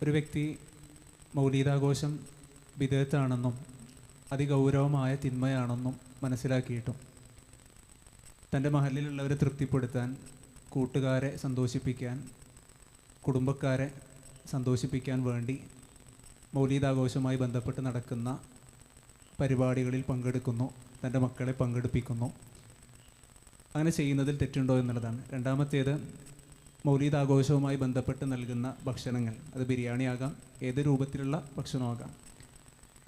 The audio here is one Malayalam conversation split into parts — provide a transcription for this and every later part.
ഒരു വ്യക്തി മൗലീദാഘോഷം ബിദഅത്താണെന്നും അതിഗൗരവമായ തിന്മയാണെന്നും മനസ്സിലാക്കിയിട്ടും തൻ്റെ മഹല്ലിലുള്ളവരെ തൃപ്തിപ്പെടുത്താൻ, കൂട്ടുകാരെ സന്തോഷിപ്പിക്കാൻ, കുടുംബക്കാരെ സന്തോഷിപ്പിക്കാൻ വേണ്ടി മൗലീദാഘോഷവുമായി ബന്ധപ്പെട്ട് നടക്കുന്ന പരിപാടികളിൽ പങ്കെടുക്കുന്നു, തൻ്റെ മക്കളെ പങ്കെടുപ്പിക്കുന്നു. അങ്ങനെ ചെയ്യുന്നതിൽ തെറ്റുണ്ടോ എന്നുള്ളതാണ്. രണ്ടാമത്തേത്, മൗലീദാഘോഷവുമായി ബന്ധപ്പെട്ട് നൽകുന്ന ഭക്ഷണങ്ങൾ, അത് ബിരിയാണി ആകാം, ഏത് രൂപത്തിലുള്ള ഭക്ഷണമാകാം,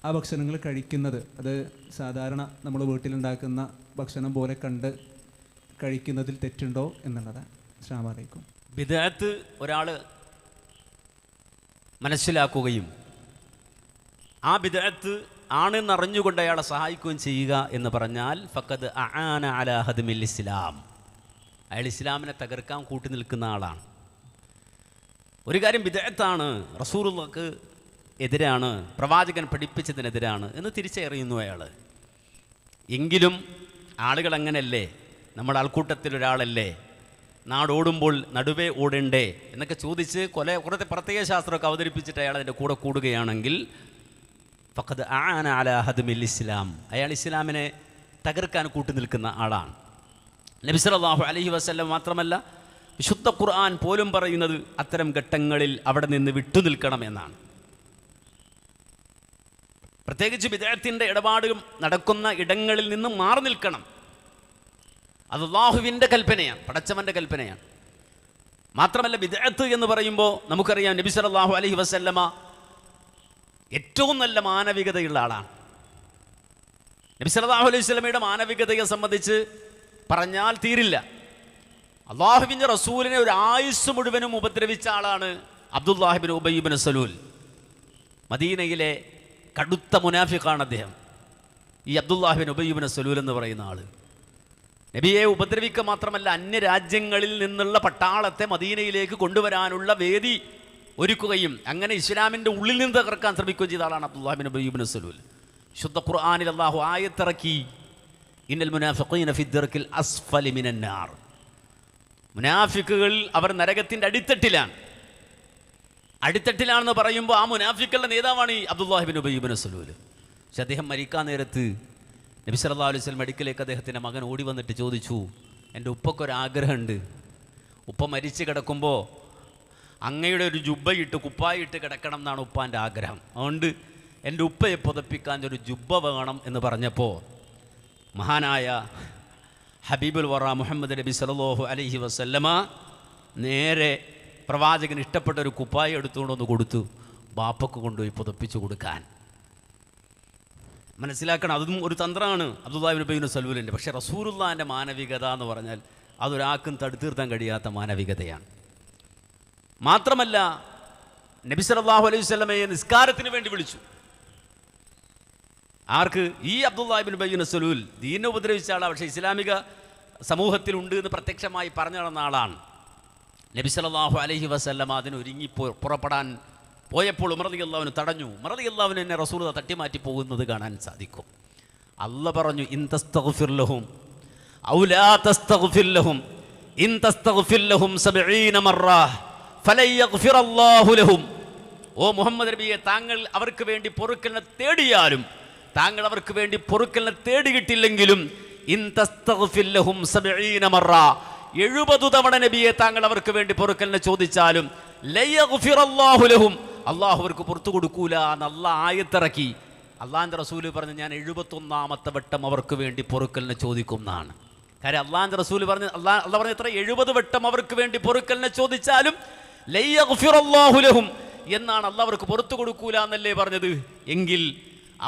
ആ ഭക്ഷണങ്ങൾ കഴിക്കുന്നത് അത് സാധാരണ നമ്മൾ വീട്ടിലുണ്ടാക്കുന്ന ഭക്ഷണം പോലെ കണ്ട് കഴിക്കുന്നതിൽ തെറ്റുണ്ടോ എന്നുള്ളതാണ്. അസ്സലാമു അലൈക്കും. ബിദ്അത്ത് ഒരാൾ മനസ്സിലാക്കുകയും ആ ബിദ്അത്ത് ആണെന്നറിഞ്ഞുകൊണ്ട് അയാളെ സഹായിക്കുകയും ചെയ്യുക എന്ന് പറഞ്ഞാൽ ഫഖദ് അആന അലാ ഹദ്മിൽ ഇസ്ലാം, അയാൾ ഇസ്ലാമിനെ തകർക്കാൻ കൂട്ടി നിൽക്കുന്ന ആളാണ്. ഒരു കാര്യം ബിദ്അത്താണ്, റസൂലുള്ളാഹിക്ക് എതിരാണ്, പ്രവാചകൻ പഠിപ്പിച്ചതിനെതിരാണ് എന്ന് തിരിച്ചറിയുന്നു അയാൾ. എങ്കിലും ആളുകൾ അങ്ങനെയല്ലേ, നമ്മുടെ ആൾക്കൂട്ടത്തിലൊരാളല്ലേ, നാടോടുമ്പോൾ നടുവേ ഓടണ്ടേ എന്നൊക്കെ ചോദിച്ച് കുറേ പ്രത്യേക ശാസ്ത്രമൊക്കെ അവതരിപ്പിച്ചിട്ട് അയാൾ അതിൻ്റെ കൂടെ കൂടുകയാണെങ്കിൽ ഫഖദ് അആന അലാ ഹദ്മിൽ ഇസ്ലാം, അയാൾ ഇസ്ലാമിനെ തകർക്കാൻ കൂട്ടി നിൽക്കുന്ന ആളാണ്. നബി സല്ലല്ലാഹു അലൈഹി വസല്ലം മാത്രമല്ല, വിശുദ്ധ ഖുർആൻ പോലും പറയുന്നത് അത്തരം ഘട്ടങ്ങളിൽ അവിടെ നിന്ന് വിട്ടുനിൽക്കണം എന്നാണ്. പ്രത്യേകിച്ച് ബിദ്അത്തിന്റെ ഇടപാടും നടക്കുന്ന ഇടങ്ങളിൽ നിന്ന് മാറി നിൽക്കണം. അത് അല്ലാഹുവിൻ്റെ കൽപ്പനയാണ്, പടച്ചവൻ്റെ കൽപ്പനയാണ്. മാത്രമല്ല ബിദ്അത്ത് എന്ന് പറയുമ്പോൾ നമുക്കറിയാം നബി സല്ലല്ലാഹു അലൈഹി വസല്ലമ ഏറ്റവും നല്ല മാനവികതയുള്ള ആളാണ്. നബി സല്ലല്ലാഹു അലൈഹി വസല്ലമയുടെ മാനവികതയെ സംബന്ധിച്ച് പറഞ്ഞാൽ തീരില്ല. അല്ലാഹുവിൻ്റെ റസൂലിനെ ഒരു ആയുസ് മുഴുവനും ഉപദ്രവിച്ച ആളാണ് അബ്ദുല്ലാഹി ഇബ്നു ഉബയ്യ് ഇബ്നു സലൂൽ. മദീനയിലെ കടുത്ത മുനാഫിഖാണ് അദ്ദേഹം, ഈ അബ്ദുല്ലാഹി ഇബ്നു ഉബയ്യ് ഇബ്നു സലൂൽ എന്ന് പറയുന്ന ആൾ. നബിയെ ഉപദ്രവിക്കുക മാത്രമല്ല, അന്യരാജ്യങ്ങളിൽ നിന്നുള്ള പട്ടാളത്തെ മദീനയിലേക്ക് കൊണ്ടുവരാനുള്ള വേദി ഒരുക്കുകയും അങ്ങനെ ഇസ്ലാമിൻ്റെ ഉള്ളിൽ നിന്ന് തകർക്കാൻ ശ്രമിക്കുകയും ചെയ്ത ആളാണ് അബ്ദുല്ലാഹി ഇബ്നു ഉബയ്യ് ഇബ്നു സലൂൽ. ശുദ്ധ ഖുർആനിൽ അല്ലാഹു ആയത്തിറക്കി, ഇന്നൽ മുനാഫിഖീന ഫി ദർക്കിൽ അസ്ഫലി മിനൻ നാർ, മുനാഫിക്കുകൾ അവർ നരകത്തിൻ്റെ അടിത്തട്ടിലാണെന്ന് പറയുമ്പോൾ ആ മുനാഫിക്കുകളുടെ നേതാവാണ് ഈ അബ്ദുല്ലാഹി ഇബ്നു ഉബയ്യ് ഇബ്നു സലൂൽ. പക്ഷെ അദ്ദേഹം മരിക്കാൻ നേരത്ത് നബി സല്ലല്ലാഹു അലൈഹി വസല്ലം അടുക്കലേക്ക് അദ്ദേഹത്തിൻ്റെ മകൻ ഓടി വന്നിട്ട് ചോദിച്ചു, എൻ്റെ ഉപ്പക്കൊരാഗ്രഹമുണ്ട്, ഉപ്പ മരിച്ച് കിടക്കുമ്പോൾ അങ്ങയുടെ ഒരു ജുബ്ബയിട്ട് കുപ്പായിട്ട് കിടക്കണം എന്നാണ് ഉപ്പാൻ്റെ ആഗ്രഹം, അതുകൊണ്ട് എൻ്റെ ഉപ്പയെ പുതപ്പിക്കാൻ ഒരു ജുബ്ബ വേണം എന്ന് പറഞ്ഞപ്പോൾ മഹാനായ ഹബീബുൽ വറ മുഹമ്മദ് നബി സല്ലല്ലാഹു അലൈഹി വസല്ലമ നേരെ പ്രവാചകന് ഇഷ്ടപ്പെട്ട ഒരു കുപ്പായി എടുത്തുകൊണ്ടൊന്ന് കൊടുത്തു, ബാപ്പക്ക് കൊണ്ടുപോയി പുതപ്പിച്ചു കൊടുക്കാൻ. മനസ്സിലാക്കണം, അതും ഒരു തന്ത്രമാണ് അബ്ദുല്ലാഹി ഇബ്നു ഉബയ്യ് ഇബ്നു സലൂലിൻ്റെ. പക്ഷേ റസൂലുള്ളാഹിൻ്റെ മാനവികത എന്ന് പറഞ്ഞാൽ അതൊരാൾക്കും തടുത്തു നിർത്താൻ കഴിയാത്ത മാനവികതയാണ്. മാത്രമല്ല നബി സല്ലല്ലാഹു അലൈഹി വസല്ലമയെ നിസ്കാരത്തിന് വേണ്ടി വിളിച്ചു. ആർക്ക്? ഈ അബ്ദുല്ലാഹി ഇബ്നു ഉബയ്യ് ഇബ്നു സലൂൽ ദീനെ ഉപദ്രവിച്ച ആളാണ്, പക്ഷേ ഇസ്ലാമിക സമൂഹത്തിലുണ്ട് എന്ന് പ്രത്യക്ഷമായി പറഞ്ഞു നടന്ന ആളാണ്. നബി സല്ലല്ലാഹു അലൈഹി വസല്ലമ അതിന് ഒരുങ്ങി പുറപ്പെടാൻ പോയപ്പോൾ ഉമർ റളിയല്ലാഹു അൻഹു തടഞ്ഞു. ഉമർ റളിയല്ലാഹു അൻഹു എന്നെ റസൂൽ തട്ടിമാറ്റി പോകുന്നത് കാണാൻ സാധിക്കും. അല്ലാഹ് പറഞ്ഞു, ഇൻ തസ്തഗ്ഫിർ ലഹും ഔ ലാ തസ്തഗ്ഫിർ ലഹും ഇൻ തസ്തഗ്ഫിർ ലഹും 70 മറ ഫലൻ യഗ്ഫിറല്ലാഹു ലഹും. ഓ മുഹമ്മദ് നബിയെ, താങ്കൾ അവർക്ക് വേണ്ടി പൊറുക്കലിനെ തേടിയാലും, താങ്കൾ അവർക്ക് വേണ്ടി പൊറുക്കലിനെ തേടിയിട്ടില്ലെങ്കിലും ഇൻ തസ്തഗ്ഫിർ ലഹും 70 മറ, 70 തവണ നബിയെ താങ്കൾ അവർക്ക് വേണ്ടി പൊറുക്കലിനെ ചോദിച്ചാലും ലയഗ്ഫിറല്ലാഹു ലഹും, അള്ളാഹു അവർക്ക് പുറത്തു കൊടുക്കൂല എന്ന് അള്ളാഹ് ആയത്തിറക്കി. അള്ളാഹിൻ്റെ റസൂല് പറഞ്ഞു, ഞാൻ 71ാമത്തെ വട്ടം അവർക്ക് വേണ്ടി പൊറുക്കലിനെ ചോദിക്കും എന്നാണ്. കാര്യം അള്ളാഹിൻ്റെ റസൂല് പറഞ്ഞ് അള്ളാഹ് പറഞ്ഞ എത്ര 70 വട്ടം അവർക്ക് വേണ്ടി പൊറുക്കലിനെ ചോദിച്ചാലും ലയഗ്ഫിറല്ലാഹു ലഹും എന്നാണ്. അള്ളാഹ് അവർക്ക് പുറത്തു കൊടുക്കൂല എന്നല്ലേ പറഞ്ഞത്? എങ്കിൽ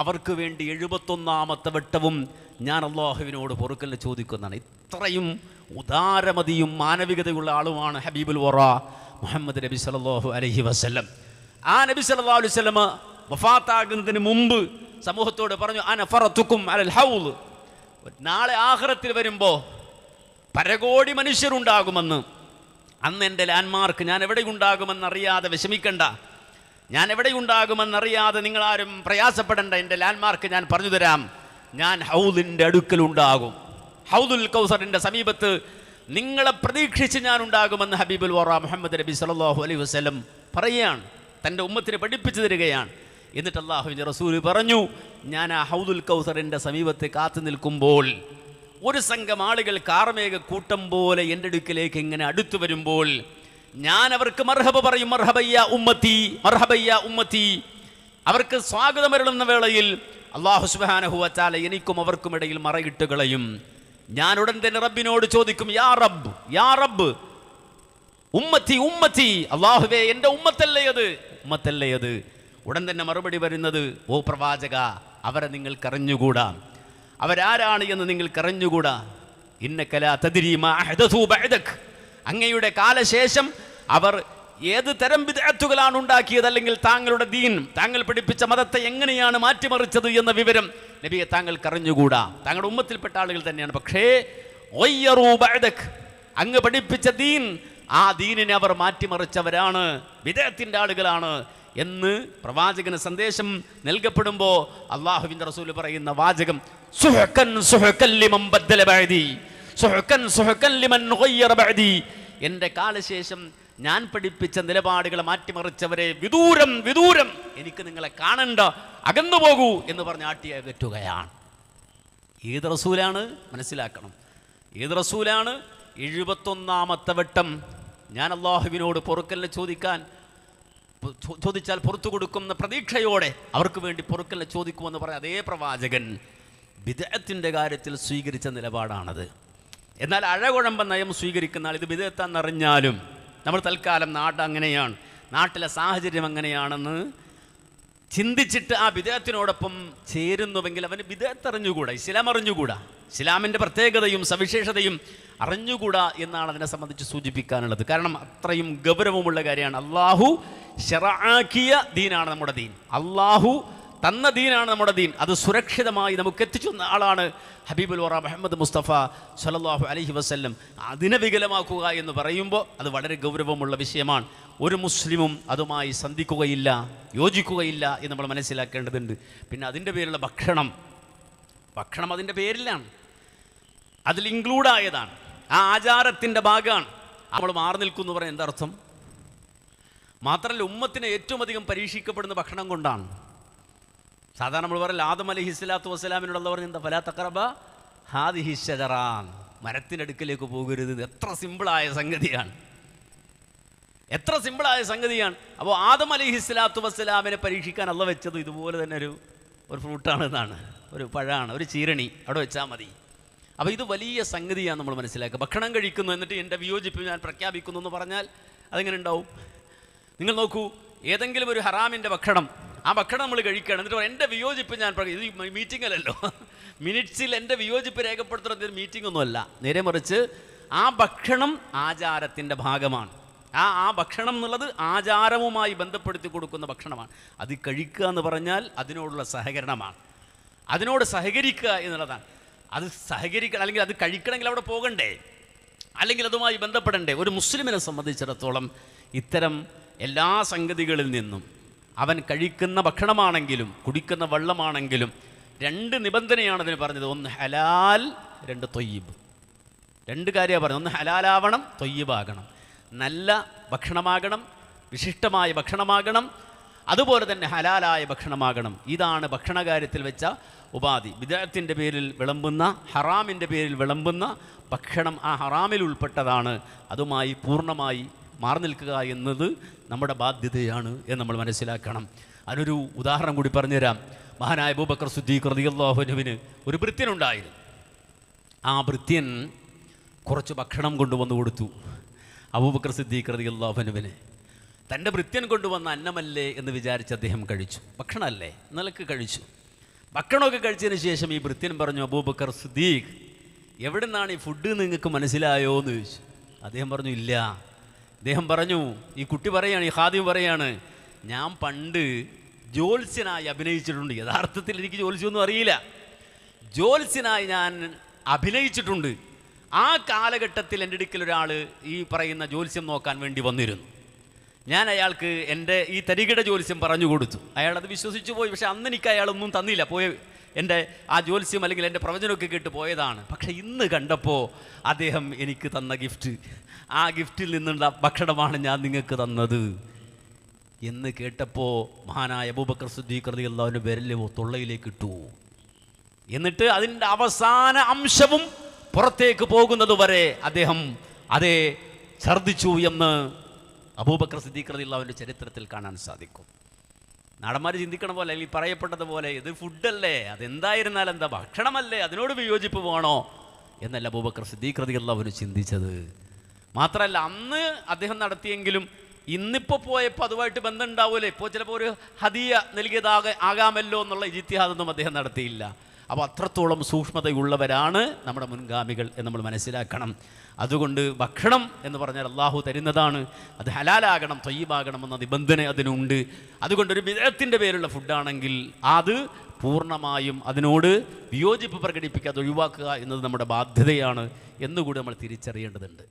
അവർക്ക് വേണ്ടി 71ാമത്തെ വട്ടവും ഞാൻ അള്ളാഹുവിനോട് പൊറുക്കലിനെ ചോദിക്കുന്നതാണ്. ഇത്രയും ഉദാരമതിയും മാനവികതയുള്ള ആളുമാണ് ഹബീബുൽ വറ മുഹമ്മദ് നബി സല്ലല്ലാഹു അലൈഹി വസല്ലം. ആ നബി സല്ലല്ലാഹു അലൈഹി വസല്ലം വഫാത്താകുന്നതിന് മുമ്പ് സമൂഹത്തോട് പറഞ്ഞു, അന ഫറതുക്കും അലൽ ഹൗദ്, നാളെ ആഖിറത്തിൽ വരുമ്പോൾ പരകോടി മനുഷ്യരുണ്ടാകുമെന്ന്, അന്ന് എൻ്റെ ലാൻഡ്മാർക്ക് ഞാൻ എവിടെയുണ്ടാകുമെന്നറിയാതെ വിഷമിക്കണ്ട, ഞാൻ എവിടെയുണ്ടാകുമെന്നറിയാതെ നിങ്ങളാരും പ്രയാസപ്പെടേണ്ട, എൻ്റെ ലാൻഡ്മാർക്ക് ഞാൻ പറഞ്ഞു തരാം. ഞാൻ ഹൗദിൻ്റെ അടുക്കലുണ്ടാകും, ഹൗദുൽ കൗസറിൻ്റെ സമീപത്ത് നിങ്ങളെ പ്രതീക്ഷിച്ച് ഞാൻ ഉണ്ടാകുമെന്ന് ഹബീബുൽ വറ മുഹമ്മദ് നബി സല്ലല്ലാഹു അലൈഹി വസല്ലം പറയുകയാണ്. തൻ്റെ ഉമ്മത്തിനെ പഠിപ്പിച്ചു തരികയാണ്. എന്നിട്ട് അല്ലാഹുവിൻ്റെ റസൂൽ പറഞ്ഞു, ഞാൻ ആ ഹൗദുൽ കൗസറിൻ്റെ സമീപത്തെ കാത്തു നിൽക്കുമ്പോൾ ഒരു സംഘം ആളുകൾ കാർമേഘ കൂട്ടം പോലെ എൻ്റെ അടുക്കിലേക്ക് ഇങ്ങനെ അടുത്തു വരുമ്പോൾ ഞാൻ അവർക്ക് മർഹബ പറയും, മർഹബയ്യ ഉമ്മത്തി, മർഹബയ്യ ഉമ്മത്തി. അവർക്ക് സ്വാഗതമരുളുന്ന വേളയിൽ അല്ലാഹു സുബ്ഹാനഹു വ തആല എനിക്കും അവർക്കും ഇടയിൽ മറയിട്ട് കളയും. ഞാൻ ഉടൻ തന്നെ റബ്ബിനോട് ചോദിക്കും, യാ റബ്ബ്, യാ റബ്ബ്, ഉമ്മത്തി ഉമ്മത്തി, അല്ലാഹുവേ എൻ്റെ ഉമ്മത്തല്ലേ അത്, ഉമ്മത്തല്ലേ അത്. ഉടൻ തന്നെ മറുപടി വരുന്നത്, ഓ പ്രവാചക, അവരെ നിങ്ങൾക്കറിഞ്ഞുകൂടാ, അവരാരാണ് എന്ന് നിങ്ങൾക്കറിഞ്ഞുകൂടാ. ഇന്നക ലാ തദ്രി മാ അഹ്ദസൂ ബഅദക്, അങ്ങയുടെ കാലശേഷം അവർ ഏത് തരം ബിദ്അത്തുകളാണ് ഉണ്ടാക്കിയത്, അല്ലെങ്കിൽ താങ്കളുടെ ദീൻ, താങ്കൾ പഠിപ്പിച്ച മതത്തെ എങ്ങനെയാണ് മാറ്റിമറിച്ചത് എന്ന വിവരം നബിയെ താങ്കൾക്ക് അറിഞ്ഞുകൂടാ. താങ്കളുടെ ഉമ്മത്തിൽപ്പെട്ട ആളുകൾ തന്നെയാണ്, പക്ഷേ ഗയ്യറൂ ബഅദക്, അങ്ങ് പഠിപ്പിച്ച ദീൻ, ആ ദീനിനെ അവർ മാറ്റിമറിച്ചവരാണ്, ബിദ്അത്തിന്റെ ആളുകളാണ് എന്ന് പ്രവാചകന് സന്ദേശം നൽകപ്പെടുമ്പോൾ അല്ലാഹുവിൻ്റെ റസൂൽ പറയുന്ന വാചകം, സുഹ്കൻ സുഹ്കൻ ലിമൻ ബദ്ദല ബഅദി, സുഹ്കൻ സുഹ്കൻ ലിമൻ ഗയ്യറ ബഅദി. എൻ്റെ കാലശേഷം ഞാൻ പഠിപ്പിച്ച നിലപാടുകളെ മാറ്റിമറിച്ചവരെ വിദൂരം വിദൂരം, എനിക്ക് നിങ്ങളെ കാണണ്ട, അകന്നു പോകൂ എന്ന് പറഞ്ഞ് ആട്ടി അകറ്റുകയാണ്. ഏത് റസൂലാണ്? മനസ്സിലാക്കണം, ഏത് റസൂലാണ്? 71ാമത്തെ വട്ടം ഞാൻ അല്ലാഹുവിനോട് പൊറുക്കലിനെ ചോദിച്ചാൽ പുറത്തു കൊടുക്കുന്ന പ്രതീക്ഷയോടെ അവർക്ക് വേണ്ടി പൊറുക്കലിനെ ചോദിക്കുമെന്ന് പറഞ്ഞ അതേ പ്രവാചകൻ ബിദ്അത്തിന്റെ കാര്യത്തിൽ സ്വീകരിച്ച നിലപാടാണത്. എന്നാൽ അഴകുഴമ്പ നയം സ്വീകരിക്കുന്ന ആൾ ഇത് ബിദ്അത്താണെന്നറിഞ്ഞാലും നമ്മൾ തൽക്കാലം അങ്ങനെയാണ്, നാട്ടിലെ സാഹചര്യം അങ്ങനെയാണെന്ന് ചിന്തിച്ചിട്ട് ആ ബിദ്അത്തിനോടൊപ്പം ചേരുന്നുവെങ്കിൽ അവന് ബിദ്അത്ത് അറിഞ്ഞുകൂടാ, ഇസ്ലാം അറിഞ്ഞുകൂടാ, ഇസ്ലാമിൻ്റെ പ്രത്യേകതയും സവിശേഷതയും അറിഞ്ഞുകൂടാ എന്നാണ് അതിനെ സംബന്ധിച്ച് സൂചിപ്പിക്കാനുള്ളത്. കാരണം അത്രയും ഗൗരവമുള്ള കാര്യമാണ്. അള്ളാഹു ശറഅാക്കിയ ദീനാണ് നമ്മുടെ ദീൻ, അള്ളാഹു തന്ന ദീനാണ് നമ്മുടെ ദീൻ. അത് സുരക്ഷിതമായി നമുക്ക് എത്തിച്ചു തന്ന ആളാണ് ഹബീബുൽ വറ മുഹമ്മദ് മുസ്തഫ സ്വല്ലല്ലാഹു അലൈഹി വസല്ലം. അതിനെ വികലമാക്കുക എന്ന് പറയുമ്പോൾ അത് വളരെ ഗൗരവമുള്ള വിഷയമാണ്. ഒരു മുസ്ലിമും അതുമായി സന്ധിക്കുകയില്ല, യോജിക്കുകയില്ല എന്ന് നമ്മൾ മനസ്സിലാക്കേണ്ടതുണ്ട്. പിന്നെ അതിൻ്റെ പേരിലുള്ള ഭക്ഷണം അതിൻ്റെ പേരിലാണ്, അതിൽ ഇൻക്ലൂഡായതാണ്, ആ ആചാരത്തിൻ്റെ ഭാഗമാണ്. നമ്മൾ മാറി നിൽക്കുന്നു പറയാൻ എന്തർത്ഥം? മാത്രമല്ല ഉമ്മത്തിനെ ഏറ്റവും അധികം പരീക്ഷിക്കപ്പെടുന്ന ഭക്ഷണം കൊണ്ടാണ്. സാധാരണ നമ്മൾ പറയൽ ആദം അലൈഹിസ്സലാത്തു വസ്സലാമിനോടുള്ള പറഞ്ഞ എന്താ, ഫലാ തഖറബ ഹാദിഹി ശജറ, മരത്തിൻ്റെ അടുക്കലേക്ക് പോകരുത്. എത്ര സിമ്പിളായ സംഗതിയാണ്, എത്ര സിമ്പിളായ സംഗതിയാണ്. അപ്പോൾ ആദം അലൈഹിസ്സലാത്തു വസ്സലാമിനെ പരീക്ഷിക്കാൻ അള്ള വെച്ചത് ഇതുപോലെ തന്നെ ഒരു ഫ്രൂട്ടാണ് എന്നാണ്, ഒരു പഴമാണ്, ഒരു ചീരണി അവിടെ വെച്ചാൽ മതി. അപ്പോൾ ഇത് വലിയ സംഗതിയാണ് നമ്മൾ മനസ്സിലാക്കുക. ഭക്ഷണം കഴിക്കുന്നു എന്നിട്ട് എൻ്റെ വിയോജിപ്പ് ഞാൻ പ്രഖ്യാപിക്കുന്നു എന്ന് പറഞ്ഞാൽ അതെങ്ങനെ ഉണ്ടാവും? നിങ്ങൾ നോക്കൂ, ഏതെങ്കിലും ഒരു ഹറാമിൻ്റെ ഭക്ഷണം, ആ ഭക്ഷണം നമ്മൾ കഴിക്കുകയാണ്, എന്നിട്ട് എൻ്റെ വിയോജിപ്പ് ഞാൻ ഇത് മീറ്റിംഗ് അല്ലല്ലോ, മിനിറ്റ്സിൽ എൻ്റെ വിയോജിപ്പ് രേഖപ്പെടുത്തുന്ന ഒരു മീറ്റിംഗ് ഒന്നുമല്ല. നേരെ മറിച്ച് ആ ഭക്ഷണം ആചാരത്തിൻ്റെ ഭാഗമാണ്. ആ ഭക്ഷണം എന്നുള്ളത് ആചാരവുമായി ബന്ധപ്പെടുത്തി കൊടുക്കുന്ന ഭക്ഷണമാണ്. അത് കഴിക്കുക എന്ന് പറഞ്ഞാൽ അതിനോടുള്ള സഹകരണമാണ്, അതിനോട് സഹകരിക്കുക എന്നുള്ളതാണ്. അത് സഹകരിക്കണം, അല്ലെങ്കിൽ അത് കഴിക്കണമെങ്കിൽ അവിടെ പോകണ്ടേ, അല്ലെങ്കിൽ അതുമായി ബന്ധപ്പെടണ്ടേ. ഒരു മുസ്ലിമിനെ സംബന്ധിച്ചിടത്തോളം ഇത്തരം എല്ലാ സംഗതികളിൽ നിന്നും അവൻ കഴിക്കുന്ന ഭക്ഷണമാണെങ്കിലും കുടിക്കുന്ന വെള്ളമാണെങ്കിലും 2 നിബന്ധനയാണ് അതിന് പറഞ്ഞത്. ഒന്ന് ഹലാൽ, 2 തൊയ്യിബ്. 2 കാര്യമാണ് പറഞ്ഞത്. ഒന്ന് ഹലാലാവണം, തൊയ്യിബാകണം, നല്ല ഭക്ഷണമാകണം, വിശിഷ്ടമായ ഭക്ഷണമാകണം, അതുപോലെ തന്നെ ഹലാലായ ഭക്ഷണമാകണം. ഇതാണ് ഭക്ഷണകാര്യത്തിൽ വെച്ച ഉപാധി. ബിദ്അത്തിന്റെ പേരിൽ വിളമ്പുന്ന, ഹറാമിൻ്റെ പേരിൽ വിളമ്പുന്ന ഭക്ഷണം ആ ഹറാമിൽ ഉൾപ്പെട്ടതാണ്. അതുമായി പൂർണ്ണമായി മാറി നിൽക്കുക എന്നത് നമ്മുടെ ബാധ്യതയാണ് എന്ന് നമ്മൾ മനസ്സിലാക്കണം. അതിനൊരു ഉദാഹരണം കൂടി പറഞ്ഞുതരാം. മഹാനായ അബൂബക്കർ സിദ്ദീഖ് റളിയല്ലാഹു അൻഹുവിന് ഒരു ഭൃത്യനുണ്ടായിരുന്നു. ആ ഭൃത്യൻ കുറച്ച് ഭക്ഷണം കൊണ്ടുവന്ന് കൊടുത്തു അബൂബക്കർ സിദ്ദീഖ് റളിയല്ലാഹു അൻഹുവിന്. തൻ്റെ ഭൃത്യൻ കൊണ്ടുവന്ന അന്നമല്ലേ എന്ന് വിചാരിച്ച് അദ്ദേഹം കഴിച്ചു. ഭക്ഷണമല്ലേ, നിലക്ക് കഴിച്ചു. ഭക്ഷണമൊക്കെ കഴിച്ചതിന് ശേഷം ഈ ഭൃത്യൻ പറഞ്ഞു, അബൂബക്കർ സിദ്ദീഖ്, എവിടെ നിന്നാണ് ഈ ഫുഡ് നിങ്ങൾക്ക് മനസ്സിലായോ എന്ന് ചോദിച്ചു. അദ്ദേഹം പറഞ്ഞു, ഇല്ല. അദ്ദേഹം പറഞ്ഞു, ഈ കുട്ടി പറയാണ്, ഈ ഖാദിം പറയാണ്, ഞാൻ പണ്ട് ജ്യോത്സ്യനായി അഭിനയിച്ചിട്ടുണ്ട്. യഥാർത്ഥത്തിൽ എനിക്ക് ജ്യോത്സ്യമൊന്നും അറിയില്ല, ജ്യോത്സ്യനായി ഞാൻ അഭിനയിച്ചിട്ടുണ്ട്. ആ കാലഘട്ടത്തിൽ എൻ്റെ അടുക്കൽ ഒരാൾ ഈ പറയുന്ന ജ്യോത്സ്യം നോക്കാൻ വേണ്ടി വന്നിരുന്നു. ഞാൻ അയാൾക്ക് എൻ്റെ ഈ തരികിട ജ്യോത്സ്യം പറഞ്ഞു കൊടുത്തു. അയാളത് വിശ്വസിച്ചു പോയി. പക്ഷെ അന്ന് എനിക്ക് അയാളൊന്നും തന്നില്ല. എൻ്റെ ആ ജ്യോത്സ്യം അല്ലെങ്കിൽ എൻ്റെ പ്രവചനമൊക്കെ കേട്ട് പോയതാണ്. പക്ഷെ ഇന്ന് കണ്ടപ്പോൾ അദ്ദേഹം എനിക്ക് തന്ന ഗിഫ്റ്റ്, ആ ഗിഫ്റ്റിൽ നിന്നുള്ള ഭക്ഷണമാണ് ഞാൻ നിങ്ങൾക്ക് തന്നത്. എന്ന് കേട്ടപ്പോൾ മഹാനായ അബൂബക്കർ സിദ്ദീഖ് റളിയല്ലാഹു അൻഹു വിരല് തൊള്ളയിലേക്ക് ഇട്ടു. എന്നിട്ട് അതിൻ്റെ അവസാന അംശവും പുറത്തേക്ക് പോകുന്നത് വരെ അദ്ദേഹം അതേ ഛർദ്ദിച്ചു എന്ന് അബൂബക്കർ സിദ്ദീഖ് റളിയല്ലാഹു അൻഹു ചരിത്രത്തിൽ കാണാൻ സാധിക്കും. നാടന്മാർ ചിന്തിക്കണ പോലെ, അല്ലെങ്കിൽ പറയപ്പെട്ടതുപോലെ ഇത് ഫുഡല്ലേ, അതെന്തായിരുന്നാൽ എന്താ, ഭക്ഷണമല്ലേ, അതിനോട് വിയോജിപ്പ് വേണോ എന്നല്ല അബൂബക്കർ സിദ്ദീഖ് റളിയല്ലാഹു അൻഹു ചിന്തിച്ചത്. മാത്രമല്ല, അന്ന് അദ്ദേഹം നടത്തിയെങ്കിലും ഇന്നിപ്പോൾ പോയപ്പോൾ അതുമായിട്ട് ബന്ധം ഉണ്ടാവില്ലേ, ഇപ്പോൾ ചിലപ്പോൾ ഒരു ഹദിയ ആകാമല്ലോ എന്നുള്ള ഇജ്തിഹാദൊന്നും അദ്ദേഹം നടത്തിയില്ല. അപ്പോൾ അത്രത്തോളം സൂക്ഷ്മതയുള്ളവരാണ് നമ്മുടെ മുൻഗാമികൾ എന്ന് നമ്മൾ മനസ്സിലാക്കണം. അതുകൊണ്ട് ഭക്ഷണം എന്ന് പറഞ്ഞാൽ അള്ളാഹു തരുന്നതാണ്, അത് ഹലാലാകണം, ത്വയ്യിബാകണം എന്ന നിബന്ധന അതിനുണ്ട്. അതുകൊണ്ടൊരു ബിദ്അത്തിൻ്റെ പേരുള്ള ഫുഡാണെങ്കിൽ അത് പൂർണ്ണമായും അതിനോട് വിയോജിപ്പ് പ്രകടിപ്പിക്കാതെ ഒഴിവാക്കുക എന്നത് നമ്മുടെ ബാധ്യതയാണ് എന്നുകൂടി നമ്മൾ തിരിച്ചറിയേണ്ടതുണ്ട്.